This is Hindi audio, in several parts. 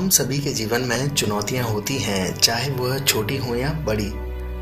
हम सभी के जीवन में चुनौतियां होती हैं, चाहे वह छोटी हो या बड़ी।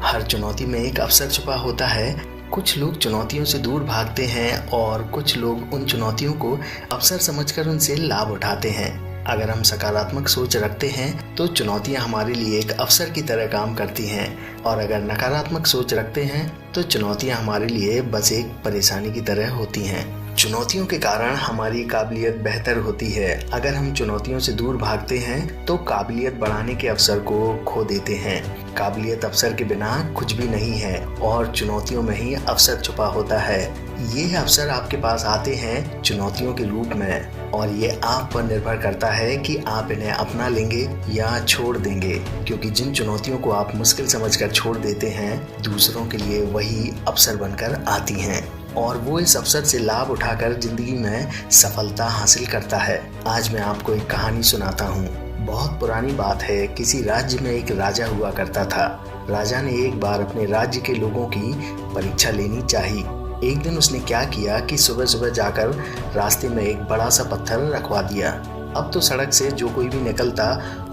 हर चुनौती में एक अवसर छुपा होता है। कुछ लोग चुनौतियों से दूर भागते हैं और कुछ लोग उन चुनौतियों को अवसर समझकर उनसे लाभ उठाते हैं। अगर हम सकारात्मक सोच रखते हैं तो चुनौतियां हमारे लिए एक अवसर की तरह काम करती हैं, और अगर नकारात्मक सोच रखते हैं तो चुनौतियां हमारे लिए बस एक परेशानी की तरह होती हैं। चुनौतियों के कारण हमारी काबिलियत बेहतर होती है। अगर हम चुनौतियों से दूर भागते हैं तो काबिलियत बढ़ाने के अवसर को खो देते हैं। काबिलियत अवसर के बिना कुछ भी नहीं है और चुनौतियों में ही अवसर छुपा होता है। ये अवसर आपके पास आते हैं चुनौतियों के रूप में, और ये आप पर निर्भर करता है कि आप इन्हें अपना लेंगे या छोड़ देंगे, क्योंकि जिन चुनौतियों को आप मुश्किल समझकर छोड़ देते हैं, दूसरों के लिए वही अवसर बनकर आती हैं और वो इस अवसर से लाभ उठाकर जिंदगी में सफलता हासिल करता है। आज मैं आपको एक कहानी सुनाता हूँ। बहुत पुरानी बात है। किसी राज्य में एक राजा हुआ करता था। राजा ने एक बार अपने राज्य के लोगों की परीक्षा लेनी चाहिए। एक दिन उसने क्या किया कि सुबह सुबह जाकर रास्ते में एक बड़ा सा पत्थर रखवा दिया। अब तो सड़क से जो कोई भी निकलता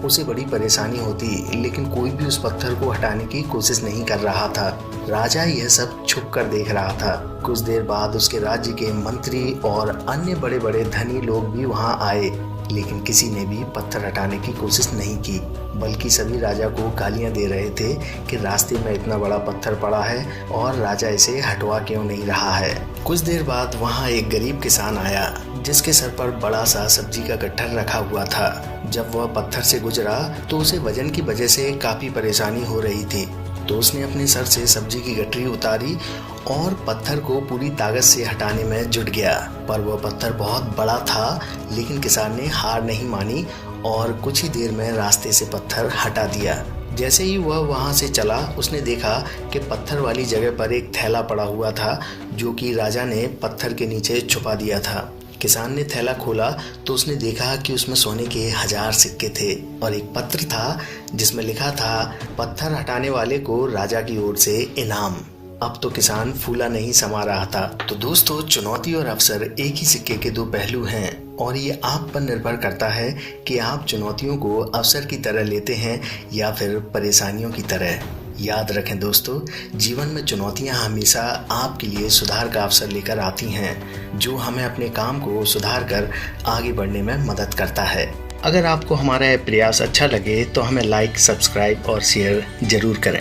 उसे बड़ी परेशानी होती, लेकिन कोई भी उस पत्थर को हटाने की कोशिश नहीं कर रहा था। राजा यह सब छुप कर देख रहा था। कुछ देर बाद उसके राज्य के मंत्री और अन्य बड़े बड़े धनी लोग भी वहां आए, लेकिन किसी ने भी पत्थर हटाने की कोशिश नहीं की, बल्कि सभी राजा को गालियां दे रहे थे कि रास्ते में इतना बड़ा पत्थर पड़ा है और राजा इसे हटवा क्यों नहीं रहा है। कुछ देर बाद वहां एक गरीब किसान आया जिसके सर पर बड़ा सा सब्जी का गट्ठर रखा हुआ था। जब वह पत्थर से गुजरा तो उसे वजन की वजह से काफी परेशानी हो रही थी, तो उसने अपने सर से सब्जी की गठरी उतारी और पत्थर को पूरी ताकत से हटाने में जुट गया। पर वह पत्थर बहुत बड़ा था, लेकिन किसान ने हार नहीं मानी और कुछ ही देर में रास्ते से पत्थर हटा दिया। जैसे ही वह वहां से चला, उसने देखा कि पत्थर वाली जगह पर एक थैला पड़ा हुआ था, जो कि राजा ने पत्थर के नीचे छुपा दिया था। किसान ने थैला खोला तो उसने देखा कि उसमें सोने के 1000 सिक्के थे और एक पत्र था जिसमें लिखा था, पत्थर हटाने वाले को राजा की ओर से इनाम। अब तो किसान फूला नहीं समा रहा था। तो दोस्तों, चुनौती और अवसर एक ही सिक्के के दो पहलू हैं, और ये आप पर निर्भर करता है कि आप चुनौतियों को अवसर की तरह लेते हैं या फिर परेशानियों की तरह। याद रखें दोस्तों, जीवन में चुनौतियां हमेशा आपके लिए सुधार का अवसर लेकर आती हैं, जो हमें अपने काम को सुधार कर आगे बढ़ने में मदद करता है। अगर आपको हमारा प्रयास अच्छा लगे तो हमें लाइक, सब्सक्राइब और शेयर जरूर करें।